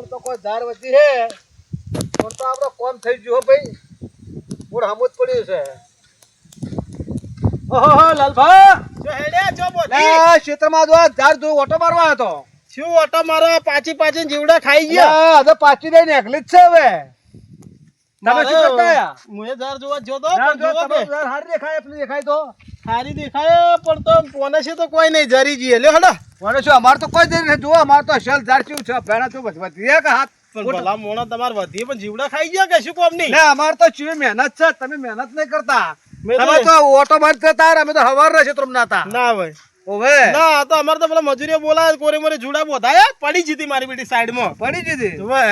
તો કોઈ ધાર વધી હે પણ તો આપણો કોમ થઈ ગયો ભાઈ મૂળ હામું જ પડ્યું છે ઓહો લાલભા જો હેડે જો બોલી લે ક્ષેત્રમાં જો ધાર જો ઓટો મારવા હતો શું ઓટો મારો પાછી જીવડા ખાઈ ગયા યા હવે પાછી દઈને એકલી જ છે હવે તમે શું કરતા આયા મુએ ધાર જોવા જોતો ધાર પણ જો જોવો તમે કે ધાર હારી દેખાય એટલી દેખાય તો સારી દેખાય પણ તો પોને છે તો કોઈ નહીં જરી જઈએ લ્યો હડો મને શું અમાર તો કોઈ દે નહીં જો અમાર તો અસલ ધાર શું છે ભેણા શું વધી કે હાથ પણ ભલા મોણા તમાર વધી પણ જીવડા ખાઈ ગયા કે શું કોમ નહીં ને અમાર તો ચીવી મહેનત છે તમે મહેનત નહીં કરતા મેં તો- તમે તો ઓટો મારતા તાર અમે તો હવાર રહેશે તરમ નાતા ના ભાઈ ઓવે ના આ તો અમાર તો પેલા મજૂરીઓ બોલાય કોરે મોરે જુડા બોધાયા પડી જીતી મારી બેટી સાઈડમાં પડી દીધી જોવે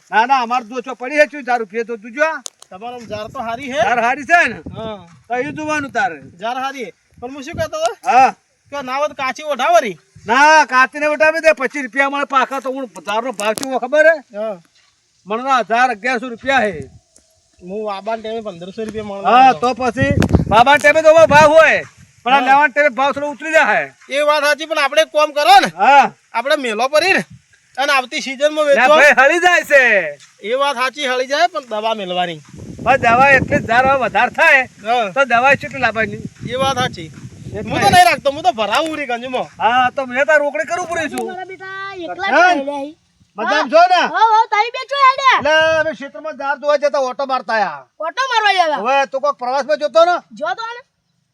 ના ના અમાર તો છો પડી હે છું ધાર રૂપિયા તો તું જો તમારો ઝાર તો હારી હે ધાર હારી છે ને હા તો એ જોવાનું તારે ઝાર હારી હે. પણ હું શું કહેતો હતો હા કે નાવત કાચી ઓઢાવરી ના કાતીને વટાવી દે 25 રૂપિયા મળે પાકા તો હું ધારનો ભાવ શું ખબર હે હા મને 1000-1100 રૂપિયા હે હું આબાન ટાઈમે 1500 રૂપિયા મળે હા તો પછી બાબા ટેબે તો ભાવ હોય પણ આ લેવાન ટેબે ભાવ થોડો ઉતરી જાય એ વાત સાચી પણ આપણે એક કામ કરો ને હા આપણે મેલો પરી ને અને આવતી સીઝનમાં ના વેચો ભાઈ હળી જાય છે એ વાત સાચી હળી જાય પણ દવા મેલવાની બસ દવા એટલી જ ધાર વધારે થાય હા તો દવા કેટલી લાવવાની એ વાત સાચી હું તો નહીં રાખતો હું તો ભરાવું રી ગંજમાં હા તો મેં તાર રોકડી કરવું પડે છું મારા બેટા એકલા હા? જ હેડ્યા હી. મજામ છો ને હો હો તારી બેચો હેડ્યા એટલે અમે ક્ષેત્રમાં ધાર જોવા જતા ઓટો મારતા આયા ઓટો મારવા આવ્યા હવે તું કોઈક પ્રવાસમાં જોતો ને જો તો ને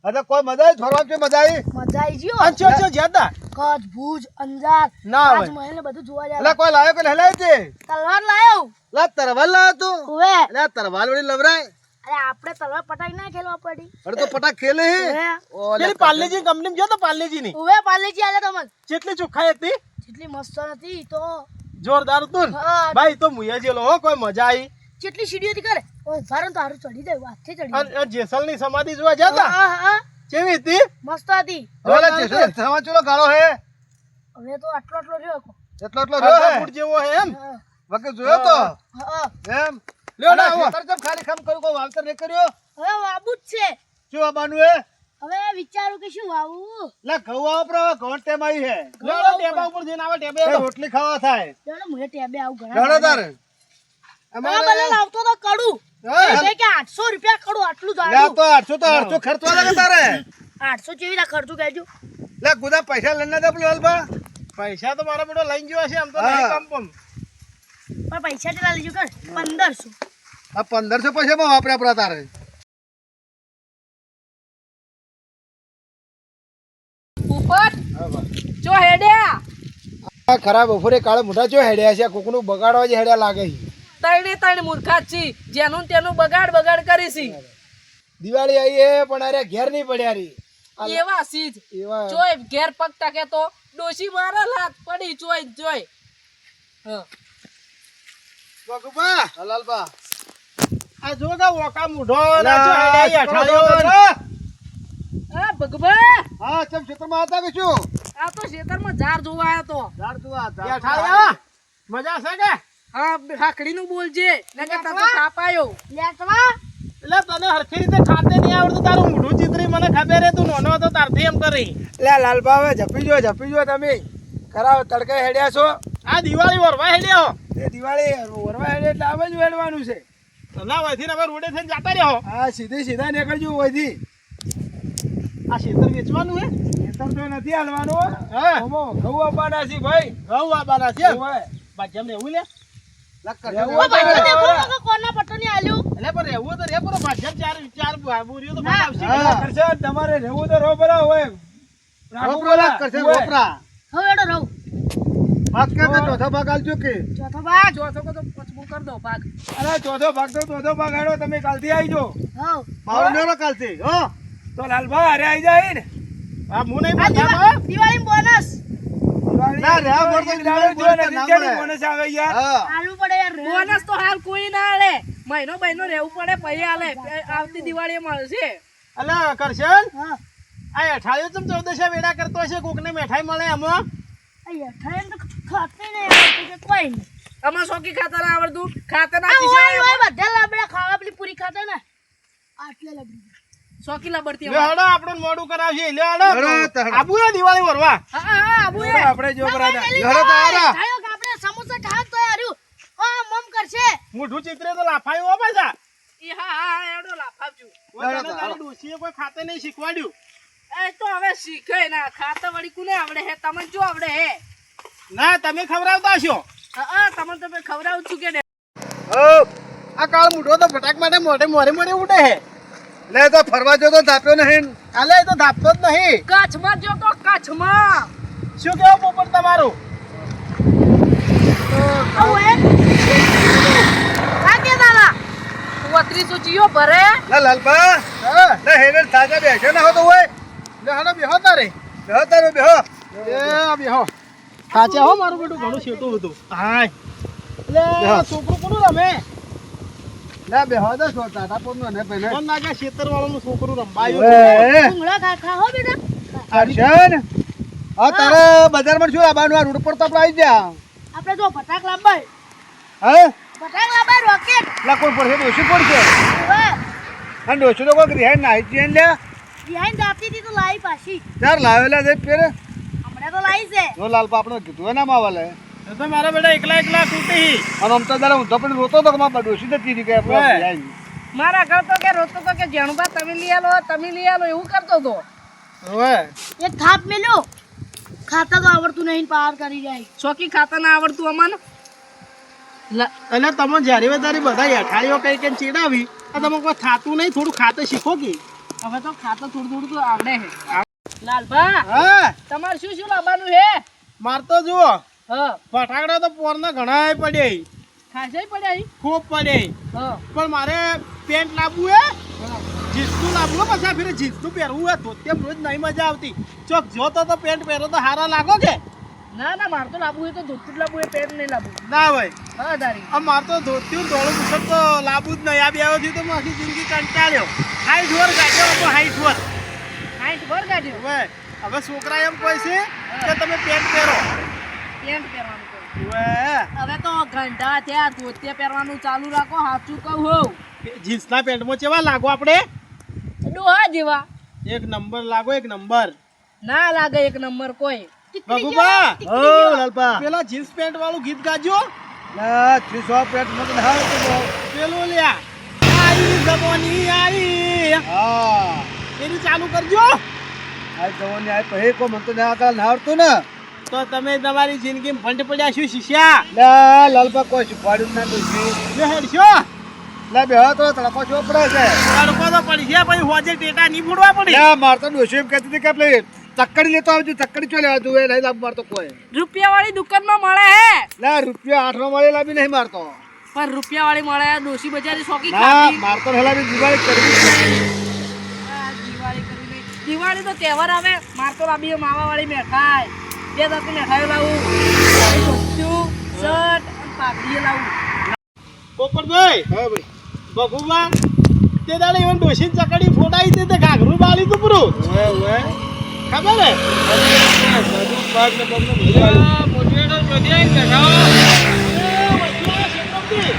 એટલે કોઈ મજા આવી ફરવા છે મજા આવી મજા આવી ગયો અને ચો જ્યાદા કચ્છ ભુજ અંજાર ના હોય. તાજમહેલ ને બધું જોવા એટલે જાય કોઈ લાવ્યો કે હલાવી છે તલવાર લાયો લે તરવાલ લાવ્યો તું ઉવે એટલે તરવાલ વળી લવરાય અરે આપણે તલવાર પટાઈ ના ખેલવા પડી અરે તો પટાક ખેલે હે ઉવે પેલી પાર્લેજી કંપની જો તો પાર્લેજી ની ઉવે પાલેજી આલે તમને કેટલી ચોખ્ખાઈ હતી જેટલી મસ્ત હતી ઈ તો જોરદાર હતું ને? હા. ભાઈ તો મુયા જેલો હો કોઈ મજા આવી જેટલી સીડીઓ થી કરે ઓ ભારણ તો હારું ચડી જાય વાથી ચડી જાય. અને જેસલની સમાધિ જોવા જતા હા હા કેવી હતી મસ્ત હતી ઓલે જેસો સમાચુલો ગાળો હે હવે તો આટલો આટલો રહ્યો કો એટલો એટલો રહ્યો અડધા હે ફૂટ જેવો હે એમ હા વકે જોયો તો હા એમ લ્યો ને અને આવો. ખેતર જેમ ખાલી ખમ કર્યું કોઈ વાવતર નહીં કર્યો હવે વાબુ જ છે શું આવવાનું હે હવે વિચારું કે શું વાવું લે ઘઉં વાપરો ઘઉં ટેમ આવી હે લ્યો ને ટેબા ઉપર જઈને આવે ટેબે એ રોટલી ખાવા થાય જોડે મુએ ટેબે આવું જાણો ઘણા તારે અમારે બલે લાવતો તો કડું હા. એ કે 800 રૂપિયા કડું આટલું લે જાડું તો 800 ખર્ચવા લાગે તારે 800 જેવી ના ખર્ચું કહેજો લે ગુદા પૈસા લઈને દે પેલો હલબા પૈસા તો મારા બેટો લઈને ગયો છે આમ તો હા. નહીં કમ પણ પણ પૈસા કેટલા લેજો કર 1500 આ 1500 પૈસામાં વાપર્યા પરા તારે ઉપર જો હેડ્યા આ ખરાબ બપોરે કાળે મોઢા ચો હેડ્યા છે કોકનું બગાડવા જ હેડ્યા લાગે છે ત્રણે મૂર્ખા જ છી જેનું ને તેનું બગાડ કરી છી દિવાળી આવી હે પણ અરે ઘેર નહીં પડ્યા રી એવા સીજ એવા જોય ઘેર પગ ટકે તો ડોશી મારા લાત પડી જોય હા બગુબા હલાલબા આ જો કે ઓકા મૂઢો લે, ના ચો હેડ્યા કરો અઠાળીઓ. છો તારે? આ ભગવા હા ચમ ક્ષેત્રમાં હતા કે શું આ તો ખેતરમાં ઝાર જોવા આવ્યો તો ધાર તું આ એ ધાર અઠાળીઓ. મજા છે કે હા હાકડી નું બોલજે નકર તને તાપ આયો લેટવા એટલે તને હરખી રીતે ખાતે નહીં આવડતું તારું મૂઢું ચિતરી મને ખબર હે તું નાનો હતો તારથી એમ કરી લે લાલબા હવે જપી જો તમે ખરા તડકે હેડ્યા છો આ દિવાળી વરવા હેડ્યા એ દિવાળી વરવા હેડે એટલે આમ જ વેડવાનું છે ના વયથી હવે રોડે થઈને જાતા રહ્યો આ સીધા નીકળજો હોયથી આ ખેતર વેચવાનું હે ખેતર તો નથી હાલવાનું હા ઓમો ઘઉં આપવાના છે ભાઈ ઘઉં વાવવાના છે એમ? ઓવે. બાજ્યામ રહેવું લે લા કરશે રહેવું ઓ હોય ભાઈ તો દેખો રહેવું. કે કોના પટ્ટો ની આલ્યું એટલે પણ રહેવું તો રે પણ બાજ્યામ ચાર બોરીઓ તો ના. આવશે હા. કરશે તમારે રહેવું તો રહો બરા હોય વપરા લા કરશે વપરા હવે એડો રહું ભાગ કે ચોથો ભાગ આલજો કે ચોથો ભાગ ચોથો તો પચમું કર દો ભાગ અરે ચોથો ભાગ હેડો તમે કાલથી આવજો હો મારો નેરો કાલથી હો તો લાલભા અરે આવી જાય ને આ હું નહીં આ બોલતા દિવાળી બોનસ ના રે આ બોલ તો દિવાળી જો ને નીચેની બોનસ આવે યાર હા આલુ પડે યાર બોનસ તો હાલ કોઈ ના આલે મહિનો રહેવું પડે પછી આલે આવતી દિવાળીએ મળશે અલા કરશન હા આ અઠાળીઓ ચમ 14 વેડા કરતો હશે કોકને મીઠાઈ મળે એમાં અయ్యા ઠાયન તો ખાતે ને આવતું કે કોઈ નહીં અમાર શોકી ખાતર આવડતું ખાતર આ નાખી ઓય છે ઓય બધા લાબડા ખાવા પેલી પૂરી ખાતે ને આટલે લાબડી શોકી લબડતી લે હડો આપણને મોડું કરાવશે લે હડો હડો તો હડો. આબુ હે દિવાળી વરવા હા આબુ આપણે જો બરાબર હેડો તો આરા ખાયો કે આપણે સમોસા ખાત તો યાર મોઢું ચિત્રે તો લાફાયું હો પાછા. ઈ હા એડો લાફાવજો. ઓય તને તારી ડોશીએ કોઈ ખાતે નહીં શીખવાડ્યું. એ તો હવે શીખે ના ખાતા વળી કોને આવડે હે તમને જો આવડે હે ના તમે ખવડાવતા છો. હા તમને તો મેં ખવડાવું છું કે આ કાળ મૂઢો તો ફટાક માટે મોઢે મોરે ઉડે હે. લે તો ફરવા જો તો ધાપ્યો નહીં. આલે એ તો ધાપતો જ નહીં. કચ્છમાં જો તો કચ્છમાં શું કેવું પોપટ તમારું? આવું હે આ કે દાદા 32 જીઓ ભરે લે લાલબા હા લે હેને તાજા બેસે ના હો તો હોય. લે હાલો બેહો તારે. બેહો તારો બેહો. એ આ બેહો. સાચા હો મારું બેટું ઘણું શેતું હતું. હાય લે છોકરું કોનું રમે? લે બેહો તો છો ટાટા પોરનો ને પહેલે. કોણ નાગે ખેતર વાળાનું છોકરું રંબાયું. ઓએ ભૂંગળા ખા હો બેટા હર્ષન આ તારે બજારમાં શું લાવવાનું? આ રોડ પર તો આપણે આવી જા. આપણે જો ફટાક લાવવાય હે ફટાક લાવવાય રોકેટ લા કોઈ પડશે ડોશી પડશે. ઓએ અને ડોશી તો કોઈ રિહાઈ નાઈ છે લે. બિહાઈન્ડ આપતી હતી તો લાવી પાછી ચાર લાવેલા છે પેરે. હમણાં તો લાવી છે જો લાલપા આપણે કીધું ના માવાલે. એ તો મારા બેટા એકલા તૂટી. અને આમ તો જરા હું તો પણ રોતો તો કે મારા ડોશી જતી રહી કે આપણે ઓએ. રિહાઈ. મારા ઘર તો કે રોતો તો કે જેણુબા તમે લઈ આલો એવું કરતો તો ઓય એક થાપ મેલ્યો ખાતા તો આવડતું નહીં પાર કરી જાય ચોકી ખાતા ના આવડતું અમને અને તમે જ્યારે વધારે બધા હેઠાળીઓ કઈ કઈ ચીડાવી આ તમે કોઈ થાતું નહીં થોડું ખાતે શીખો કે. હવે તો ખાતા થોડું તો આવડે હે લાલભા હા તમારે શું લાવવાનું હે માર તો જુઓ હા ફટાકડા તો પોરના ઘણા પડ્યા ખાસા પડ્યા હી? ખૂબ પડ્યા હા પણ મારે પેન્ટ લાવવું હે જીન્સનું લાવવું હે. પછી આ ફેરે જીન્સનું પહેરવું હે તો તેમ રોજ નહીં મજા આવતી. ચોક જો તો પેન્ટ પહેરો તો હારા લાગો કે ના મારે તો લાવવું હોય તો ધોતી જ લાવવું હોય પેન્ટ નહીં લાવવું ના ભાઈ. હા તારી આ માર તો ધોત્યું ધોળું બુશર્ટ તો લાવવું જ નહીં. આ બેવાથી તો મારી જિંદગી કંટાળ્યો. હાઈટ વર ગાડ્યો હાઈટ વર. હાઈટ ભર કાઢ્યો હવે છોકરા એમ કહે છે કે તમે પેન્ટ પહેરો. પેન્ટ પહેરવાનું કહું. હવે હવે તો ઘંટા થયા ધોતિયા પહેરવાનું ચાલુ રાખો સાચું કહું હોઉં જીન્સના પેન્ટમાં કેવા લાગો આપણે? ડોહા જેવા એક નંબર લાગો એક નંબર. ના લાગે એક નંબર કોઈ બાબુબા ઓ લાલપા પેલા જીન્સ પેન્ટ વાળું ગીત ગાજો. લા 300 પેટ મત હાલ તો. પેલું લ્યા આઈ જમોની આઈ હા એની ચાલુ કરજો. આ જવાની આ પહે કો મત ના આકા નાવતું ને. તો તમે તમારી જિંદગીમાં ફંડ પડ્યા શું શિષ્યા? લા લાલપા કોઈ શીખવાડ્યું જ ના ડોશી. લે હેડશો લા બેહો તો તડકો ચોપડે છે. તડકો તો પડી ગયા પછી હોજે ટેટા નહીં ફોડવા પડી. લા માર તો ડોશી એમ કહેતી હતી કે આપણે ચક્કડી લેતો આવજો. ચક્કડી ચો લેવા તું એ નહીં લાવ મારતો કોઈ. રૂપિયા વાળી દુકાનમાં મળે હે લા રૂપિયા 8 નો મળે લાવી નહીં મારતો. પણ રૂપિયા વાળી મળે ડોસી બજારી શોકી ના ખાતી મારતો હેલા દિવાળી કરવી છે. આ દિવાળી કરી દઈ. દિવાળી તો તહેવાર આવે માર તો લાવી માવા વાળી મીઠાઈ 2 દસ મીઠાઈઓ લાવું ધોતિયું શર્ટ અને પાઘડીઓ લાવું પોપટભાઈ હા ભાઈ બબુબા તે દાડે even ડોશી ચકડી ફોડાઈ દે તે ઘાઘરું બાળી તું પૂરું ઓએ ઓએ ખબર હે? બધું પાક ને બમને ભૂલી મોટીવેટર જોધી આવીને બેઠા હો. એ વચ્ચે શેતરથી.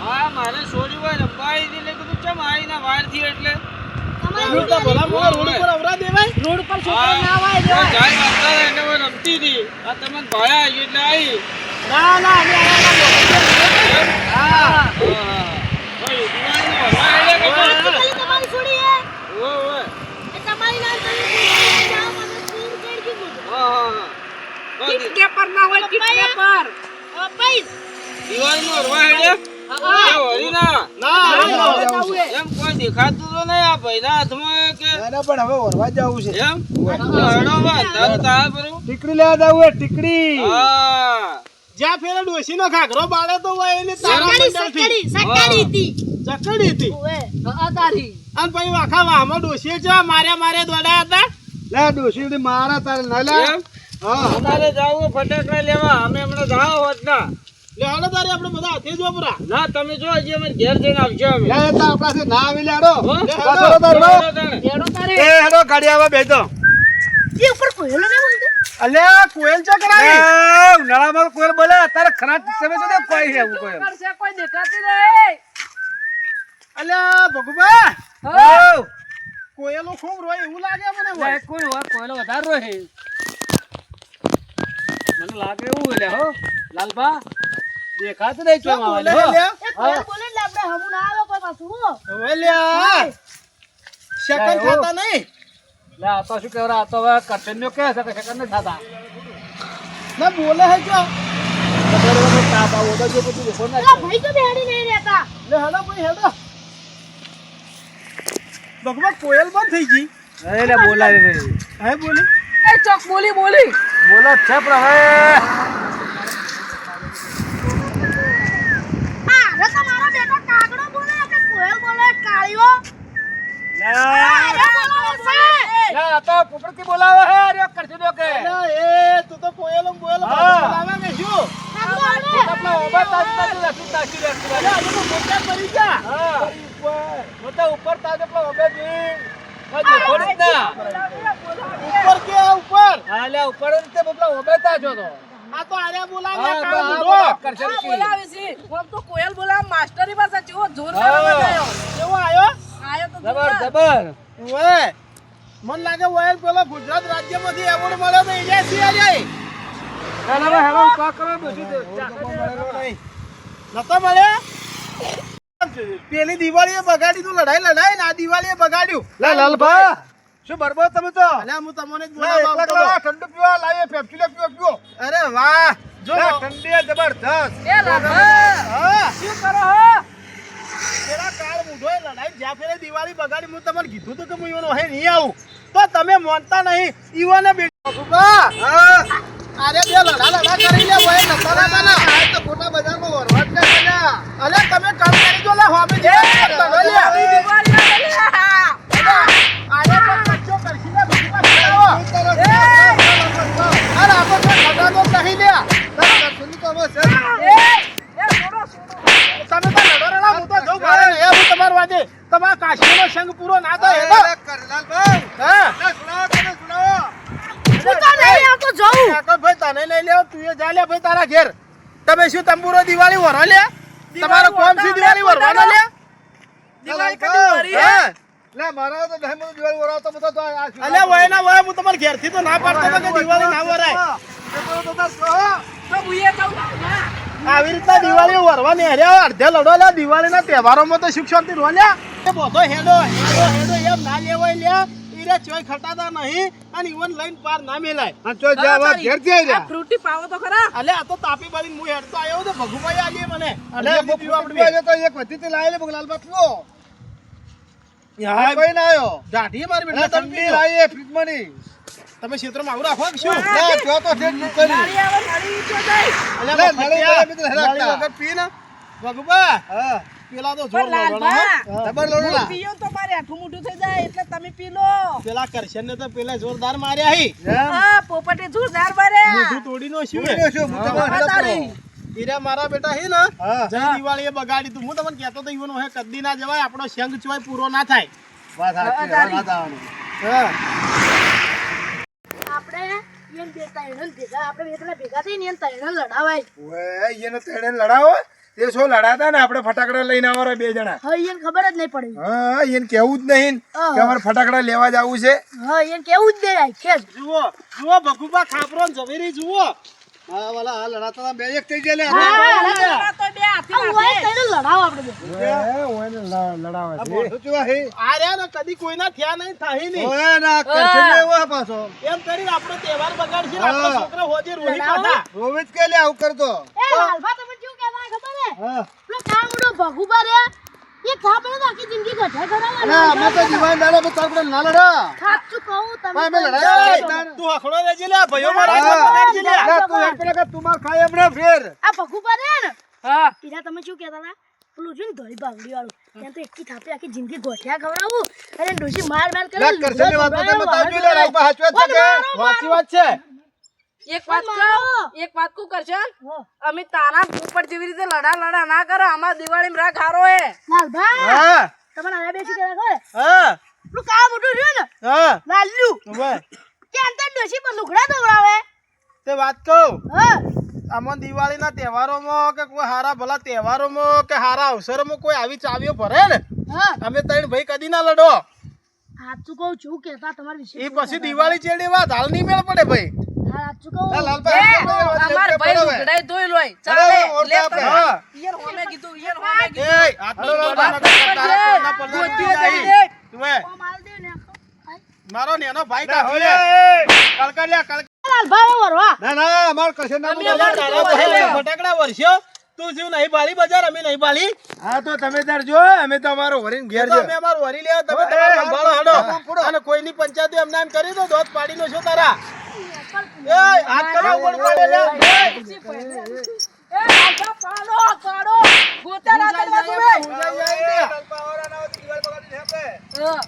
હા મારે છોડી હોય ને બાઈ એટલે કીધું ચમ આવીને વાર થી એટલે રોડ પર ભલા મોણા રોડ ઉપર અવરા દેવાય. રોડ પર છોકરા ના વાય દેવાય જાય વાતા એને હવે રમતી હતી આ તમને ભાયા આવી એટલે આવી ના ના અમે આયા ના હા ભાઈ દિવાળીનો હરવા હેડે કે ખાલી તમારી છોડી હે ઓય ઓય એ તમારી ના તમે જાઓ મને ફોન કરી દીધું હા કિડનેપર ના હોય કિડનેપર પૈસ દિવાળીનો હરવા હેડે એ હરી ના ના એમ કોઈ દેખાતું તો નહીં આ ભાઈના હાથમાં કે ના પણ હવે ઓરવા જવું છે. એમ હેડો વાત તાર પરું ટીકડી લેવા જવું હે ટીકડી. હા જ્યાં ફેરે ડોશીનો ઘાઘરો બાળે તો હોય એને તારા મંડળથી સકડી હતી ચકડી હતી. ઓએ હા તારી અને પછી આખા વાહમાં ડોશીએ જેવા માર્યા દોડ્યા હતા. લે ડોશી ઉડી મારા તારે ના લે. એમ હા અમારે જાવું ફટાકડા લેવા અમે હમણાં જાવ હોત ના લે હાલો તારે આપણે બધા હાથે જ વાપરા. ના તમે જો હજી અમે ઘેર જઈને આવજો અમે લે તા આપણા ના આવી લેડો. હો? પાછો તારો. એડો તારે એ હેડો ગાડી આવે બેજો. જે ઉપર કોયલો ને બોલતો અલ્યા કોયલ ચો એ કરાવી. ઉનાળામાં કોઈ બોલે અત્યારે ખરા તમે તો કોઈ છે એવું કોઈ. કરશે કોઈ દેખાતી નહીં અલ્યા ભગુબા હા કોયલો ખૂબ રોય એવું લાગે મને લે, હોય. કોઈ હોય કોઈલો વધારે રોહે મને લાગે એવું એટલે હો લાલબા દેખાતું નહીં શું ચોમ બોલે આવે લ્યા? એ કોણ બોલે એટલે આપણે હમું ના આવે કોઈ પાછું હો. હવે લ્યા સેકન્ડ ખાતા નહીં લે આ તો શું કહેવાય આ તો હવે કરશનનો કે છે કે સેકન્ડ નથી થતા ના બોલે હે જો તાતા ઓદો જો બધું દેખો ને પેલા ભાઈ તો બેહાડી નહીં રહેતા. લે હેડો ભાઈ હેડો ભગવાન કોયલ બંધ થઈ ગઈ નહીં લે બોલાય રે હે બોલી એ ચોક બોલી બોલી બોલો જ છે પણ હવે આ હવે તમારો બેટો કાગડો બોલે કે કોયલ બોલે કાળીઓ. અરે બોલો છે. લે આ તો પોપટથી બોલાવે હે અરે કરશનનો કે અલા, એ તું તો કોયલ બોલે હા. બોલાવે કે શું કાગડો આવે. આપણા ઓબા તાજી લખી તાકી અરે આજે તો મોટા પડી ગયા હા હું તો ઉપર તાજે પેલો ઓબે જી દેખો ને ના ઉપર કે ઉપર હા લે ઉપર જ તે પેલો ઓબે તાજો તો આ તો આર્યા બોલાવે હા કાળો બા બુઢો. કરશન હા, કી બોલાવે છે આમ તો કોયલ બોલાવે માસ્ટરી પાસે જેવો જોરદાર હા. અવાજ આવ્યો કેવો આયો આયો તો જબર જોરદાર. જબર ઓએ મન લાગે ઓય પેલો ગુજરાત રાજ્યમાંથી એવોર્ડ મળ્યો તો અહીંયા થી આર્યા હેલો હેલો કા કરો બેસી દે નતો મળ્યા પેલી દિવાળીએ બગાડી તું લડાઈ ને આ દિવાળીએ બગાડ્યું લે લાલભા શું બરબર તમે તો અલ્યા હું તમને જ લે બોલાવવા એકલા આવતો ઠંડુ પીવા લાવીએ પેપ્સી લે પીવો હતો. અરે વાહ જો લે ઠંડી જબરદસ્ત એ લાભા હા શું કરો હો પેલા કાળ મૂઢોએ લડાઈ જ્યાં ફેરે દિવાળી બગાડી હું તમને કીધું તું કે હું ઈવન ઓહે નહીં આવું તો તમે માનતા નહીં ઈવને બેટા હા અરે બે લડા કરી લે ઓય નતા લાગવાના આ તો ખોટા બજારમાં વરવાટ ને બના અલે તમે કામ કરી દો લે હોમે દિવાળી લડો લે દિવાળી આવે લે. આરે પણ કચ્ચો કરશી ને બીજી પાસે આવો અરે આપો તો ખડાનો નહીં લે તારા કરશી તો હવે છે એ છોડો છોડો તમે તો લડો રડા હું તો જઉં ઘરે એ હું તમાર વાજે તમારા કાશીનો સંગ પૂરો ના થાય હેડો કરલાલભાઈ હા સુનાવો તમે સુનાવો હું તો નહીં આવતો જઉં. કાકા ભાઈ તને લઈ લેવ તું એ જા લે ભાઈ તારા ઘેર તમે શું તંબુરો દિવાળી વરો લે તમારો કોમ સી દિવાળી વરવાનો લે દિવાળી કદી વરી હે? હા લે મારા તો બહેન મને દિવાળી વરાવતો બધો તો આ અલ્યા વય ના વય હું તમારા ઘેર થી તો ના પાડતો હતો કે દિવાળી ના વરાય તો ભૂયે જાઉં ના. આવી રીતના દિવાળી વરવાની અરે અડધે લડો લે દિવાળીના તહેવારોમાં તો સુખ શાંતિ રો લે એ બધો હેડો હેડો હેડો એમ ના લેવાય લે ઈરે ચોય ખટાતા નહીં અને ઈવન લઈને પાર ના મેલાય હા તો જાવા ઘેર જઈ આ રહ્યા ફ્રૂટી પાવો તો ખરા અલે આ તો તાપી બાળી હું હેડતો આવ્યો તો ભગુભાઈ આલીએ મને અલે અલે બો ફૂટવા જો તો એક વધી લાવી લે બગલાલબા પીવો યાર કોઈ ના આયો દાઢી મારી લે બેટા ઠંડી લાવીએ ફ્રીજમાં ની તમે ક્ષેત્રમાં આવું રાખો કે શું લે જો તો ઠેઠ નીકળી નાળી આવે નાળી ઈચો જાય. અલે લે, નળી વાળા મિત્રો હેરાતા. નળી વગર પી ને ભગુભા હા પેલા તો જોર પણ લાલભા, લડવાનો જબર લોડો હું પીયો તો મારે આઠું મોઢું થઈ જાય એટલે તમે પી લો. પેલા કરશન ને તો પેલા જોરદાર માર્યા હી હા, પોપટે જોરદાર માર્યા. મોઢું તોડીનો શું શું શું હું તમારે હેડા તારી. હીરા મારા બેટા હી ને હા જય દિવાળી એ બગાડી તું હું તમને કહેતો તો ઈવન હે કદી ના જવાય આપણો સંગ ચોય પૂરો ના થાય વાત સાચી તારી. વાત આવવાનું હા આપણે એમ બે ત્રણ ભેગા આપણે બે ત્રણ ભેગા થઈને એમ ત્રણ લડાવાય. ઓએ એને તેડે લડાવો તે શું લડાતા ને આપણે ફટાકડા લઈને આવવાના બે જણા હા એને ખબર જ નહીં પડી. હા એને કેવું જ નહીં હા. કે અમારે ફટાકડા લેવા જવું છે હા એને કેવું જ દે આખે જ. જુઓ જુઓ ભગુભા ખાપરો ને ઝવેરી જુઓ હા વાલા આ લડાતા બે એક થઈ જાય લે હા, આ તો બે હાથી આ માથે. ઓય ત્રણ લડાવો આપણે બે. ઓને લડાવે આ છે મોઢું ચૂવા હે આ રહ્યા ને કદી કોઈના થયા નહીં થાય નહીં ઓય ના કરશે ને એવો પાછો એમ કરીને આપણો તહેવાર બગાડશે ને આપણો હા. છોકરો હોજે રોહી લડાવો? પાછા રોવિત કે લે આવું કરતો એ લાલભા તમે શું કહેતા ખબર હે? હા પેલો કામડો ભગુબા રે એ ખા પડે તો આખી જિંદગી ગઢા કરાવવા ના અમે તો દિવાળી દાડા પર તાર પર ના લડા સાચું કહું તમે ભાઈ, મેં તો લડાયા જો. તાર. તું હખડો રહેજે લે ભાઈઓ મારા હા. બગાડજે લે લે તું એક પેલા કે તું માર ખાય હમણાં ફેર આ ભગુબા રે ને હા. પીલા તમે શું કહેતા હતા પેલું છે ને ધોળી બાવડી વાળું ત્યાં તો એકથી થાપે આખી જિંદગી ગોઠિયા ખવડાવું અને ડોશી માર માર કરે લે કરશે ને વાત તમે તાજુ લે રાખવા હાચવા છે કે વાંચી વાત છે એક વાત કહું કરશન અમે તારા પોપટ જેવી રીતે લડા ના કરો અમાર દિવાળી રાગ હારો હે લાલભા હા તમારે આયા બેસી કહેતા ખબર હા પેલું કામ મોટું છે ને હા લાલ્લુ ભાઈ કે અંતર ડોશી પર લુગડા દોડાવે તે વાત કહું હા આમાં દિવાળીના તહેવારોમાં કે કોઈ હારા ભલા તહેવારોમાં કે હારા અવસરોમાં કોઈ આવી ચાવીઓ ભરે ને હા અમે ત્રણ ભાઈ કદી ના લડો સાચું કહું છું કહેતા તમારા વિશે એ પછી દિવાળી ચેડી વાત હાલ નહીં મેળ પડે ભાઈ સાચું કહું. ના, લાલભાઈ, એ, આપણે અમાર ભાઈ બરાબર. લુગડાઈ ધોઈ લોય. બરાબર, ચાલે, ઓળખે લે આપણે. તમે. હા. ઈયર હોમે કીધું, ઈયર હોમે એ કીધું. આટલું હલો, બોલવા હલો, નતા હલો, તારા હલો, કોના પલ્લા ગોતીએ પડી કરી જાય. દે. તું એ, ઓ માલ દે ને. મારો નેનો ભાઈ ના, કાઢી હવે. લે. કલકલિયા, લાલભાઈ વરવા. ના ના અમાર કશે ના અમે બોલાવો. તારા ભાઈ ફટાકડા વર્ષો તું જીવ નહીં બાળી બજાર અમે નહીં બાળી હા તો તમે તાર જો અમે તો અમારો વરીને ઘેર તો છે અમે અમારું વરી લેવા તમે એ, તમારું સંભાળો હેડો હા, ફોડો. અને કોઈની પંચાયત એમને એમ કરી દો દોત પાડી નો છો તારા એ હાથ કરવા ઉપર પડે લે એ, રાજા, પાડો, પાડો. ગોતા ના કરવા તું એ. પાવરા ના હોય તો દિવાળી બગાડી છે આપણે.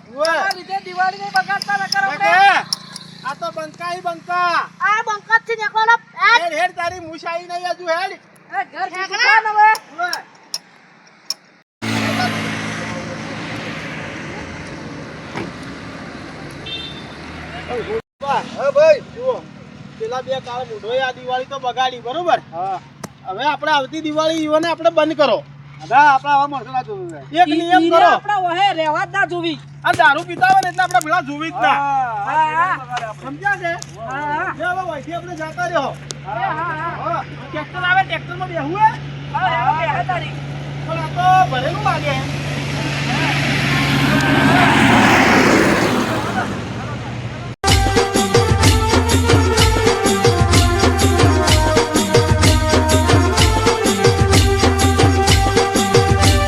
તમારા લીધે દિવાળી નહીં બગાડતા ન કરો ને. આ તો બંકા ઈ બંકા આ બંકત થી નીકળો. હેડ હેડ તારી મુશાઈ નહીં હજુ હેડ એ, ઘર ભેગું કર ને હવે. હા ભાઈ જુઓ પેલા બે કાળ મૂઢોએ આ દિવાળી તો બગાડી બરોબર હા હવે આપણે આવતી દિવાળી ઈવોને આપણે બંધ કરો ના આપણે આવા માણસો ના જોવું છે. એક નિયમ ઈને કરો આપણા વહે રહેવા જ ના જોવી. આ દારૂ પીતા હોય ને એટલે આપણે પેલા જોવી જ ના હા, હા. સમજ્યા છે હા, જે હવે વહીથી આપણે જાતા રહ્યો હા, હા. હા ટ્રેક્ટર આવે ટ્રેક્ટરમાં બેહવું હે હા, હવે બે હાથ તારી. પણ આ તો ભરેલું લાગે